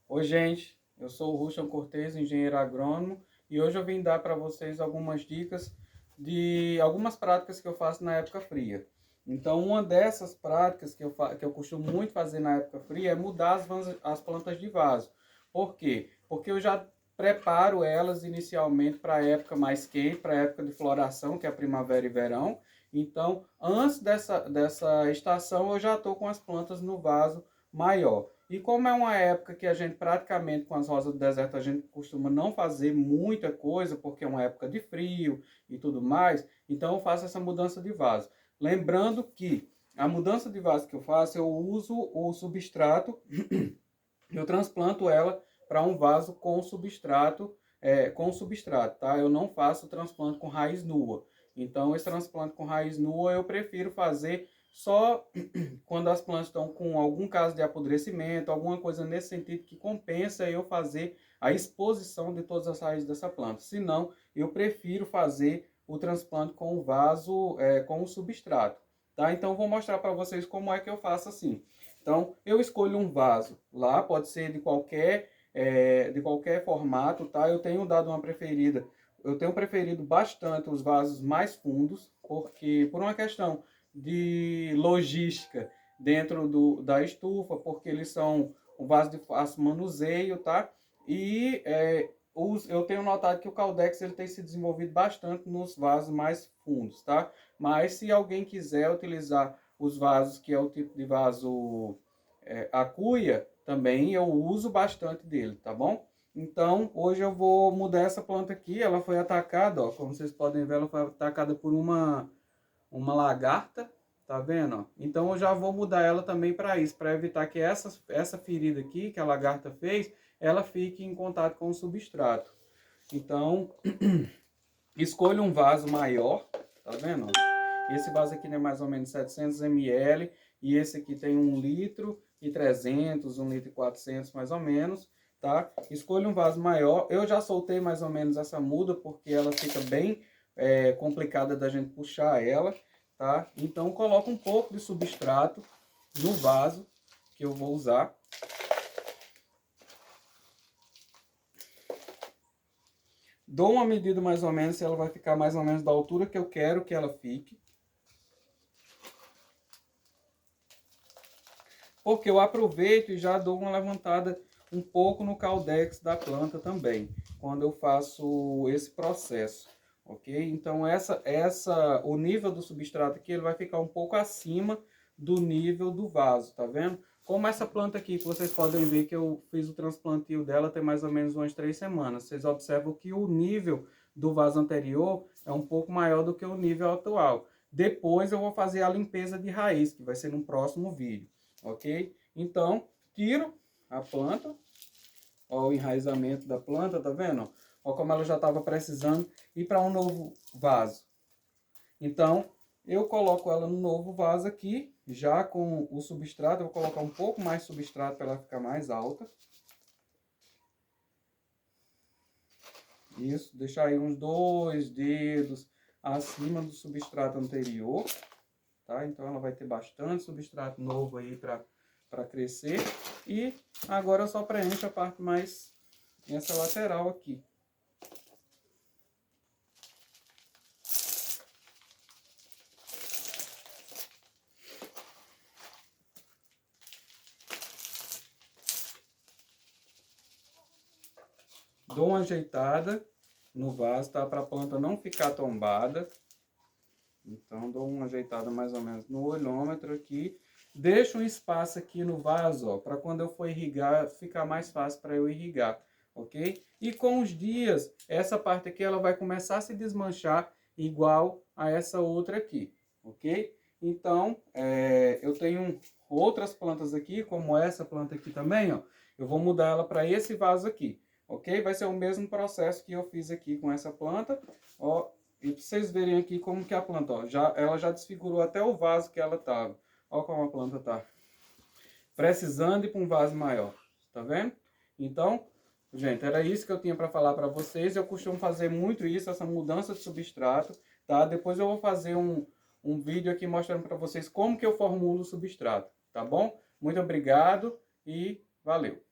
Oi, gente, eu sou o Ruxan Cortez, engenheiro agrônomo, e hoje eu vim dar para vocês algumas dicas de algumas práticas que eu faço na época fria. Então, uma dessas práticas que eu costumo muito fazer na época fria é mudar as plantas de vaso. Por quê? Porque eu já preparo elas inicialmente para a época mais quente, para a época de floração, que é a primavera e verão. Então, antes dessa estação, eu já estou com as plantas no vaso maior. E como é uma época que a gente praticamente com as rosas do deserto a gente costuma não fazer muita coisa, porque é uma época de frio e tudo mais, então eu faço essa mudança de vaso. Lembrando que a mudança de vaso que eu faço, eu uso o substrato, eu transplanto ela para um vaso com substrato, tá? Eu não faço transplante com raiz nua. Então, esse transplante com raiz nua eu prefiro fazer só quando as plantas estão com algum caso de apodrecimento, alguma coisa nesse sentido que compensa eu fazer a exposição de todas as raízes dessa planta. Se não, eu prefiro fazer o transplante com o vaso, com o substrato. Tá? Então, vou mostrar para vocês como é que eu faço assim. Então, eu escolho um vaso lá, pode ser de qualquer formato, tá? Eu tenho dado uma preferida. Eu tenho preferido bastante os vasos mais fundos, porque por uma questão de logística dentro da estufa, porque eles são um vaso de fácil manuseio, tá? E eu tenho notado que o Caldex ele tem se desenvolvido bastante nos vasos mais fundos, tá? Mas se alguém quiser utilizar os vasos, que é o tipo de vaso acuia, também eu uso bastante dele, tá bom? Então, hoje eu vou mudar essa planta aqui, ela foi atacada, ó, como vocês podem ver, ela foi atacada por uma lagarta, tá vendo? Ó? Então eu já vou mudar ela também para isso, para evitar que essa ferida aqui que a lagarta fez, ela fique em contato com o substrato. Então, escolha um vaso maior, tá vendo? Esse vaso aqui é mais ou menos 700 ml e esse aqui tem 1 litro e 300, 1 litro e 400 mais ou menos, tá? Escolha um vaso maior. Eu já soltei mais ou menos essa muda porque ela fica bem complicada da gente puxar ela, tá? Então coloca um pouco de substrato no vaso que eu vou usar. Dou uma medida mais ou menos se ela vai ficar mais ou menos da altura que eu quero que ela fique. Porque eu aproveito e já dou uma levantada um pouco no caldex da planta também, quando eu faço esse processo, ok? Então o nível do substrato aqui ele vai ficar um pouco acima do nível do vaso, tá vendo? Como essa planta aqui, que vocês podem ver que eu fiz o transplantio dela tem mais ou menos umas 3 semanas. Vocês observam que o nível do vaso anterior é um pouco maior do que o nível atual. Depois eu vou fazer a limpeza de raiz, que vai ser no próximo vídeo, ok? Então, tiro a planta, ó, o enraizamento da planta, tá vendo? Ó como ela já estava precisando ir para um novo vaso. Então, eu coloco ela no novo vaso aqui, já com o substrato. Eu vou colocar um pouco mais de substrato para ela ficar mais alta. Isso, deixar aí uns 2 dedos acima do substrato anterior, tá? Então ela vai ter bastante substrato novo aí para crescer. E agora eu só preencho a parte mais, essa lateral aqui. Dou uma ajeitada no vaso, tá? Para a planta não ficar tombada. Então, dou uma ajeitada mais ou menos no olhômetro aqui. Deixo um espaço aqui no vaso, ó, para quando eu for irrigar, ficar mais fácil para eu irrigar, ok? E com os dias, essa parte aqui ela vai começar a se desmanchar igual a essa outra aqui, ok? Então, eu tenho outras plantas aqui, como essa planta aqui também, ó. Eu vou mudar ela para esse vaso aqui, ok? Vai ser o mesmo processo que eu fiz aqui com essa planta, ó. E para vocês verem aqui como que a planta, ó, ela já desfigurou até o vaso que ela estava. Olha como a planta tá. Precisando ir para um vaso maior. Tá vendo? Então, gente, era isso que eu tinha para falar para vocês. Eu costumo fazer muito isso, essa mudança de substrato, tá? Depois eu vou fazer um vídeo aqui mostrando para vocês como que eu formulo o substrato, tá bom? Muito obrigado e valeu!